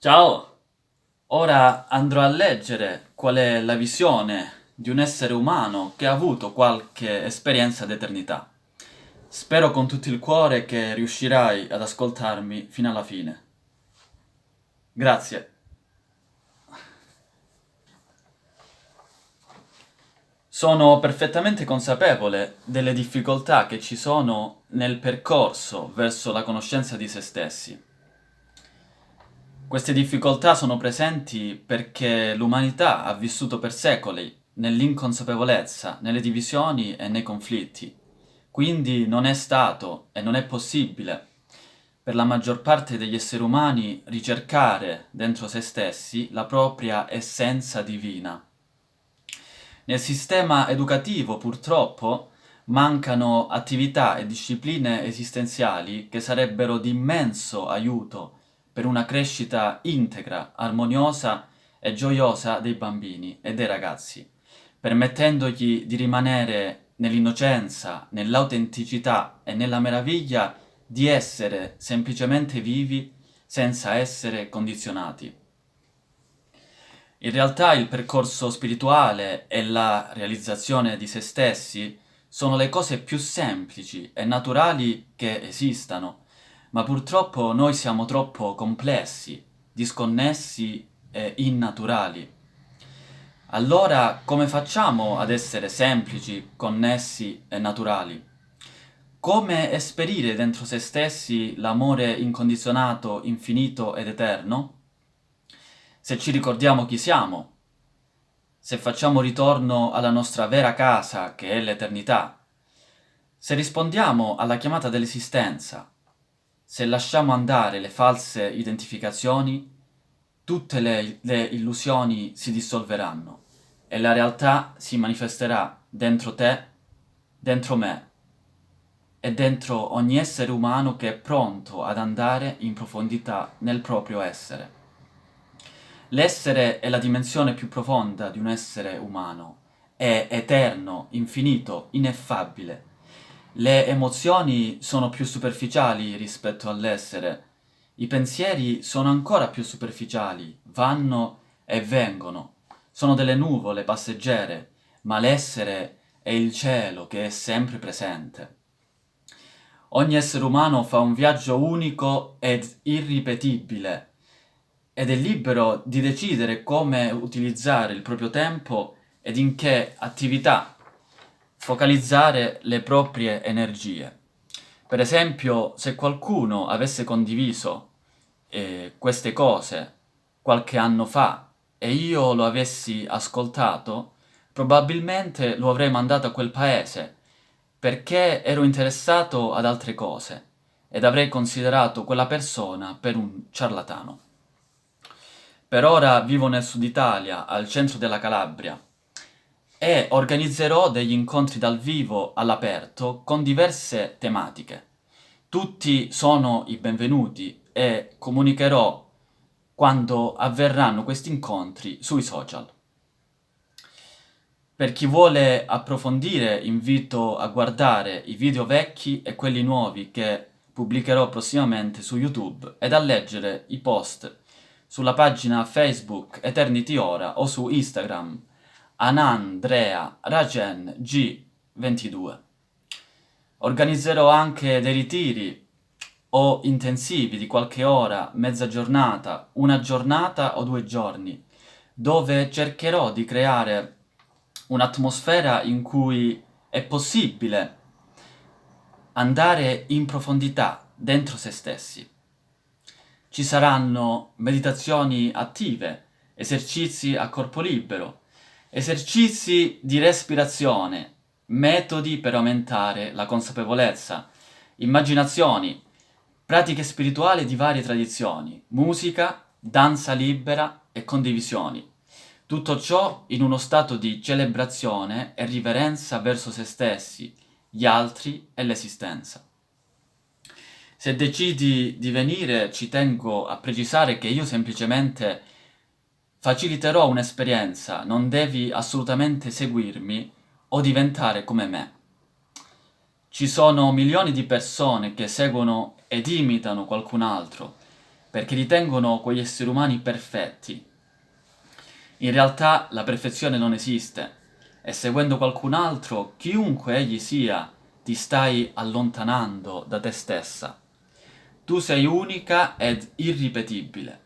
Ciao! Ora andrò a leggere qual è la visione di un essere umano che ha avuto qualche esperienza d'eternità. Spero con tutto il cuore che riuscirai ad ascoltarmi fino alla fine. Grazie. Sono perfettamente consapevole delle difficoltà che ci sono nel percorso verso la conoscenza di se stessi. Queste difficoltà sono presenti perché l'umanità ha vissuto per secoli nell'inconsapevolezza, nelle divisioni e nei conflitti. Quindi non è stato e non è possibile per la maggior parte degli esseri umani ricercare dentro se stessi la propria essenza divina. Nel sistema educativo, purtroppo, mancano attività e discipline esistenziali che sarebbero di immenso aiuto per una crescita integra, armoniosa e gioiosa dei bambini e dei ragazzi, permettendogli di rimanere nell'innocenza, nell'autenticità e nella meraviglia di essere semplicemente vivi senza essere condizionati. In realtà il percorso spirituale e la realizzazione di se stessi sono le cose più semplici e naturali che esistano, ma purtroppo noi siamo troppo complessi, disconnessi e innaturali. Allora, come facciamo ad essere semplici, connessi e naturali? Come esperire dentro se stessi l'amore incondizionato, infinito ed eterno? Se ci ricordiamo chi siamo, se facciamo ritorno alla nostra vera casa, che è l'eternità, se rispondiamo alla chiamata dell'esistenza, se lasciamo andare le false identificazioni, tutte le illusioni si dissolveranno e la realtà si manifesterà dentro te, dentro me e dentro ogni essere umano che è pronto ad andare in profondità nel proprio essere. L'essere è la dimensione più profonda di un essere umano, è eterno, infinito, ineffabile. Le emozioni sono più superficiali rispetto all'essere, i pensieri sono ancora più superficiali, vanno e vengono, sono delle nuvole passeggere, ma l'essere è il cielo che è sempre presente. Ogni essere umano fa un viaggio unico ed irripetibile ed è libero di decidere come utilizzare il proprio tempo ed in che attività focalizzare le proprie energie. Per esempio, se qualcuno avesse condiviso queste cose qualche anno fa e io lo avessi ascoltato, probabilmente lo avrei mandato a quel paese perché ero interessato ad altre cose ed avrei considerato quella persona per un ciarlatano. Per ora vivo nel sud Italia, al centro della Calabria, e organizzerò degli incontri dal vivo all'aperto con diverse tematiche. Tutti sono i benvenuti e comunicherò quando avverranno questi incontri sui social. Per chi vuole approfondire, invito a guardare i video vecchi e quelli nuovi che pubblicherò prossimamente su YouTube ed a leggere i post sulla pagina Facebook Eternity Ora o su Instagram Anandrea Ragen G22. Organizzerò anche dei ritiri o intensivi di qualche ora, mezza giornata, una giornata o 2 giorni, dove cercherò di creare un'atmosfera in cui è possibile andare in profondità dentro se stessi. Ci saranno meditazioni attive, esercizi a corpo libero, esercizi di respirazione, metodi per aumentare la consapevolezza, immaginazioni, pratiche spirituali di varie tradizioni, musica, danza libera e condivisioni. Tutto ciò in uno stato di celebrazione e riverenza verso se stessi, gli altri e l'esistenza. Se decidi di venire, ci tengo a precisare che io semplicemente faciliterò un'esperienza, non devi assolutamente seguirmi o diventare come me. Ci sono milioni di persone che seguono ed imitano qualcun altro, perché ritengono quegli esseri umani perfetti. In realtà la perfezione non esiste e seguendo qualcun altro, chiunque egli sia, ti stai allontanando da te stessa. Tu sei unica ed irripetibile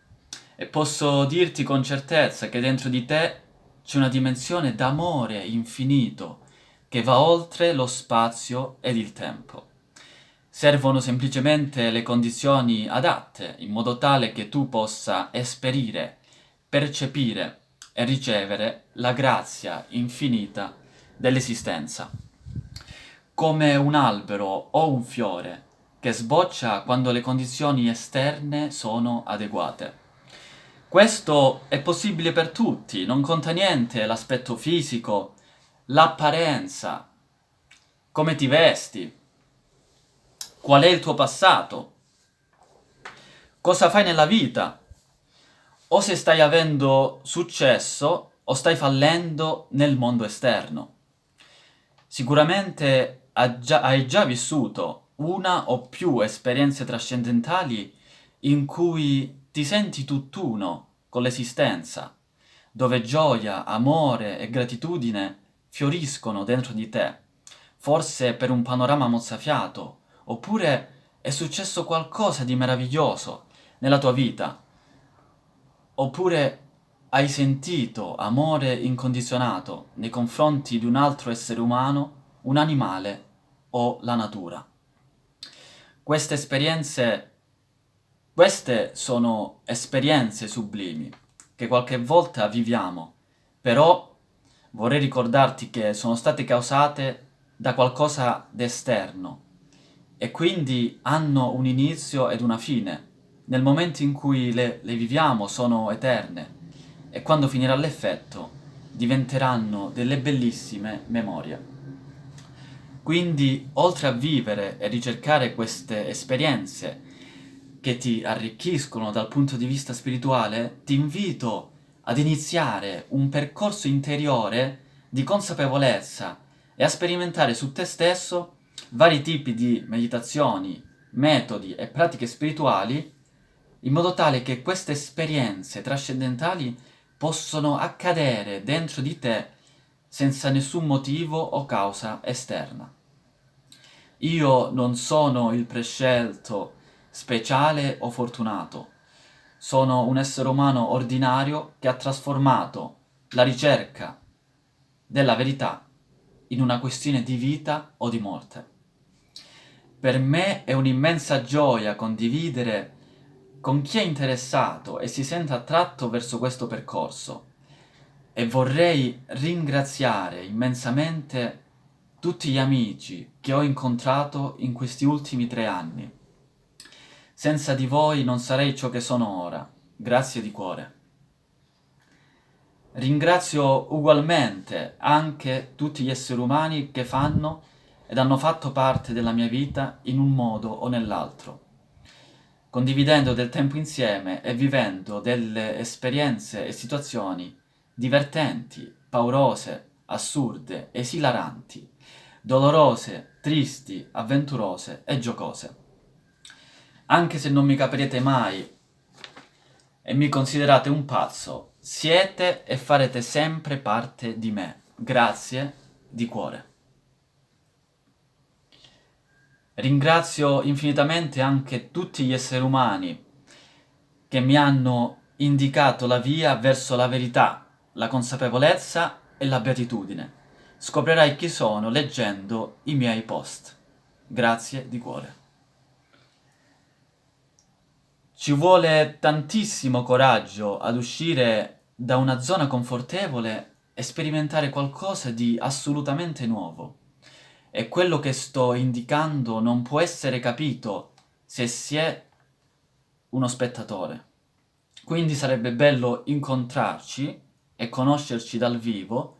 e posso dirti con certezza che dentro di te c'è una dimensione d'amore infinito che va oltre lo spazio ed il tempo. Servono semplicemente le condizioni adatte in modo tale che tu possa esperire, percepire e ricevere la grazia infinita dell'esistenza. Come un albero o un fiore che sboccia quando le condizioni esterne sono adeguate. Questo è possibile per tutti, non conta niente l'aspetto fisico, l'apparenza, come ti vesti, qual è il tuo passato, cosa fai nella vita, o se stai avendo successo o stai fallendo nel mondo esterno. Sicuramente hai già vissuto una o più esperienze trascendentali in cui ti senti tutt'uno con l'esistenza, dove gioia, amore e gratitudine fioriscono dentro di te, forse per un panorama mozzafiato, oppure è successo qualcosa di meraviglioso nella tua vita, oppure hai sentito amore incondizionato nei confronti di un altro essere umano, un animale o la natura. Queste sono esperienze sublimi che qualche volta viviamo, però vorrei ricordarti che sono state causate da qualcosa d'esterno e quindi hanno un inizio ed una fine. Nel momento in cui le viviamo sono eterne e quando finirà l'effetto diventeranno delle bellissime memorie. Quindi, oltre a vivere e ricercare queste esperienze che ti arricchiscono dal punto di vista spirituale, ti invito ad iniziare un percorso interiore di consapevolezza e a sperimentare su te stesso vari tipi di meditazioni, metodi e pratiche spirituali, in modo tale che queste esperienze trascendentali possono accadere dentro di te senza nessun motivo o causa esterna. Io non sono il prescelto, speciale o fortunato. Sono un essere umano ordinario che ha trasformato la ricerca della verità in una questione di vita o di morte. Per me è un'immensa gioia condividere con chi è interessato e si sente attratto verso questo percorso e vorrei ringraziare immensamente tutti gli amici che ho incontrato in questi ultimi 3 anni. Senza di voi non sarei ciò che sono ora. Grazie di cuore. Ringrazio ugualmente anche tutti gli esseri umani che fanno ed hanno fatto parte della mia vita in un modo o nell'altro, condividendo del tempo insieme e vivendo delle esperienze e situazioni divertenti, paurose, assurde, esilaranti, dolorose, tristi, avventurose e giocose. Anche se non mi capirete mai e mi considerate un pazzo, siete e farete sempre parte di me. Grazie di cuore. Ringrazio infinitamente anche tutti gli esseri umani che mi hanno indicato la via verso la verità, la consapevolezza e la beatitudine. Scoprirai chi sono leggendo i miei post. Grazie di cuore. Ci vuole tantissimo coraggio ad uscire da una zona confortevole e sperimentare qualcosa di assolutamente nuovo. E quello che sto indicando non può essere capito se si è uno spettatore. Quindi sarebbe bello incontrarci e conoscerci dal vivo,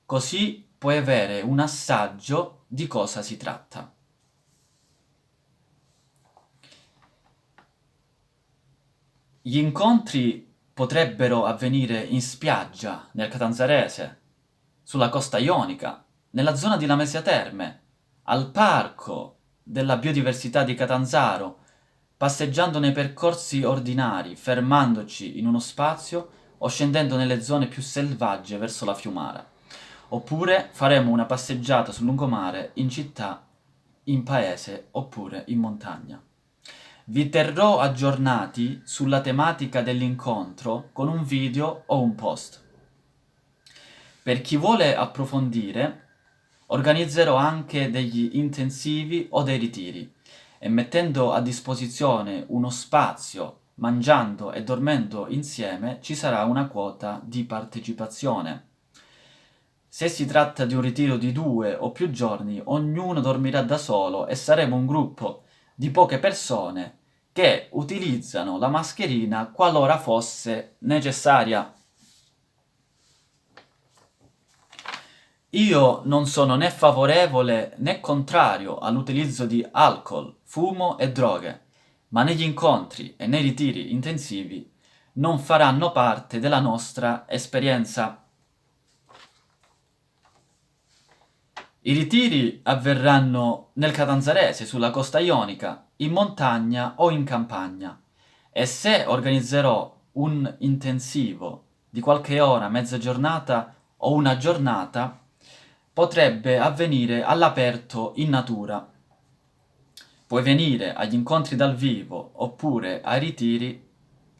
così puoi avere un assaggio di cosa si tratta. Gli incontri potrebbero avvenire in spiaggia, nel Catanzarese, sulla costa ionica, nella zona di Lamezia Terme, al parco della biodiversità di Catanzaro, passeggiando nei percorsi ordinari, fermandoci in uno spazio o scendendo nelle zone più selvagge verso la fiumara. Oppure faremo una passeggiata sul lungomare in città, in paese oppure in montagna. Vi terrò aggiornati sulla tematica dell'incontro con un video o un post. Per chi vuole approfondire, organizzerò anche degli intensivi o dei ritiri e mettendo a disposizione uno spazio, mangiando e dormendo insieme, ci sarà una quota di partecipazione. Se si tratta di un ritiro di 2 o più giorni, ognuno dormirà da solo e saremo un gruppo di poche persone che utilizzano la mascherina qualora fosse necessaria. Io non sono né favorevole né contrario all'utilizzo di alcol, fumo e droghe, ma negli incontri e nei ritiri intensivi non faranno parte della nostra esperienza. I ritiri avverranno nel Catanzarese, sulla costa ionica, in montagna o in campagna, e se organizzerò un intensivo di qualche ora, mezza giornata o una giornata, potrebbe avvenire all'aperto in natura. Puoi venire agli incontri dal vivo oppure ai ritiri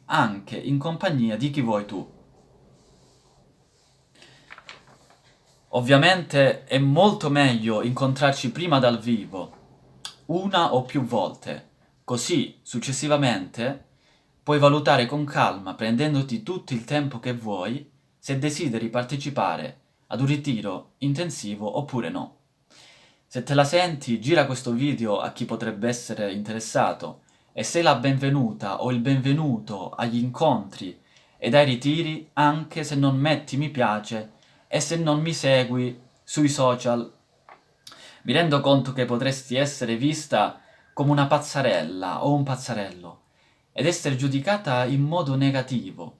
anche in compagnia di chi vuoi tu. Ovviamente è molto meglio incontrarci prima dal vivo, una o più volte, così successivamente puoi valutare con calma, prendendoti tutto il tempo che vuoi, se desideri partecipare ad un ritiro intensivo oppure no. Se te la senti, gira questo video a chi potrebbe essere interessato e sei la benvenuta o il benvenuto agli incontri ed ai ritiri anche se non metti mi piace e se non mi segui sui social. Mi rendo conto che potresti essere vista come una pazzarella o un pazzarello ed essere giudicata in modo negativo,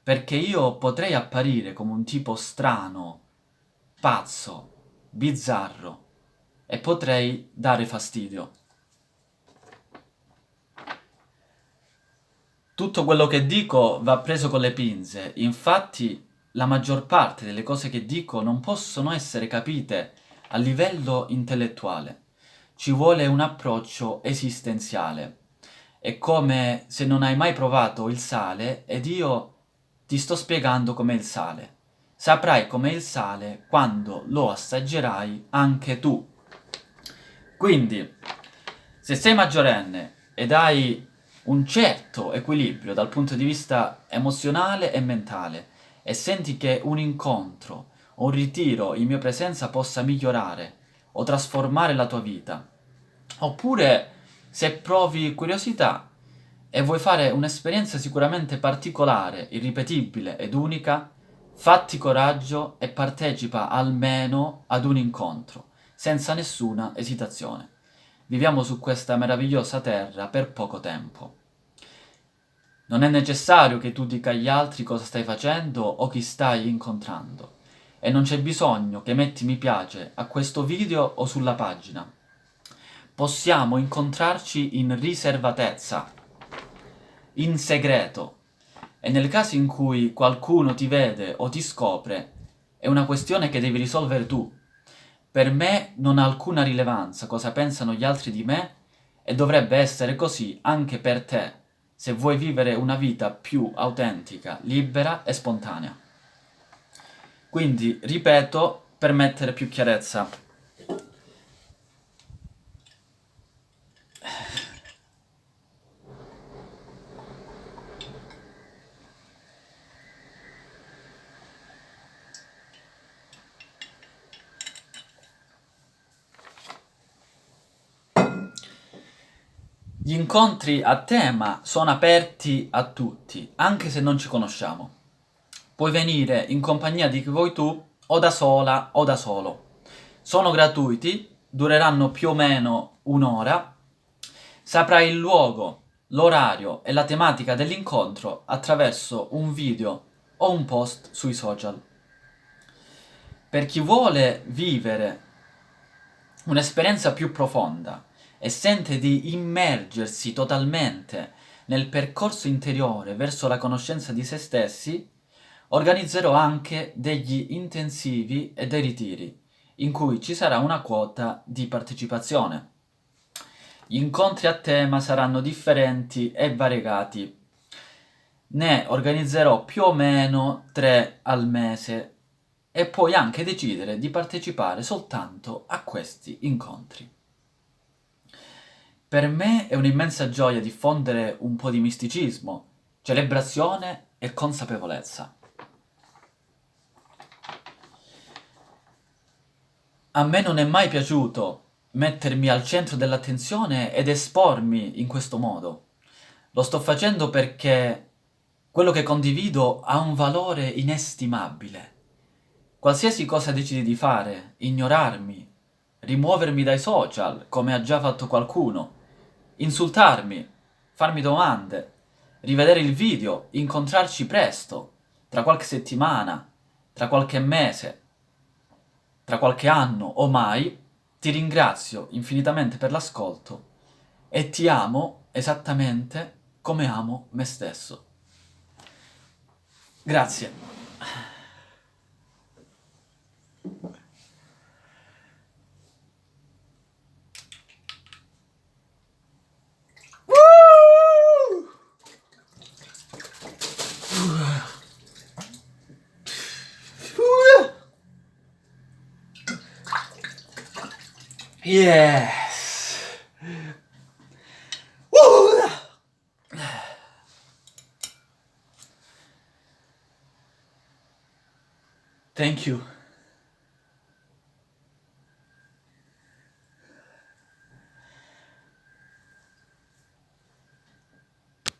perché io potrei apparire come un tipo strano, pazzo, bizzarro e potrei dare fastidio. Tutto quello che dico va preso con le pinze, infatti la maggior parte delle cose che dico non possono essere capite a livello intellettuale. Ci vuole un approccio esistenziale. È come se non hai mai provato il sale ed io ti sto spiegando com'è il sale. Saprai com'è il sale quando lo assaggerai anche tu. Quindi, se sei maggiorenne ed hai un certo equilibrio dal punto di vista emozionale e mentale e senti che un incontro o un ritiro in mia presenza possa migliorare o trasformare la tua vita, oppure se provi curiosità e vuoi fare un'esperienza sicuramente particolare, irripetibile ed unica, fatti coraggio e partecipa almeno ad un incontro, senza nessuna esitazione. Viviamo su questa meravigliosa terra per poco tempo. Non è necessario che tu dica agli altri cosa stai facendo o chi stai incontrando. E non c'è bisogno che metti mi piace a questo video o sulla pagina. Possiamo incontrarci in riservatezza, in segreto. E nel caso in cui qualcuno ti vede o ti scopre, è una questione che devi risolvere tu. Per me non ha alcuna rilevanza cosa pensano gli altri di me e dovrebbe essere così anche per te, se vuoi vivere una vita più autentica, libera e spontanea. Quindi, ripeto, per mettere più chiarezza. Gli incontri a tema sono aperti a tutti, anche se non ci conosciamo. Puoi venire in compagnia di chi vuoi tu, o da sola o da solo. Sono gratuiti, dureranno più o meno un'ora. Saprai il luogo, l'orario e la tematica dell'incontro attraverso un video o un post sui social. Per chi vuole vivere un'esperienza più profonda e sente di immergersi totalmente nel percorso interiore verso la conoscenza di se stessi, organizzerò anche degli intensivi e dei ritiri, in cui ci sarà una quota di partecipazione. Gli incontri a tema saranno differenti e variegati. Ne organizzerò più o meno 3 al mese e puoi anche decidere di partecipare soltanto a questi incontri. Per me è un'immensa gioia diffondere un po' di misticismo, celebrazione e consapevolezza. A me non è mai piaciuto mettermi al centro dell'attenzione ed espormi in questo modo. Lo sto facendo perché quello che condivido ha un valore inestimabile. Qualsiasi cosa decidi di fare, ignorarmi, rimuovermi dai social, come ha già fatto qualcuno, insultarmi, farmi domande, rivedere il video, incontrarci presto, tra qualche settimana, tra qualche mese, tra qualche anno o mai, ti ringrazio infinitamente per l'ascolto e ti amo esattamente come amo me stesso. Grazie. Yes. Thank you.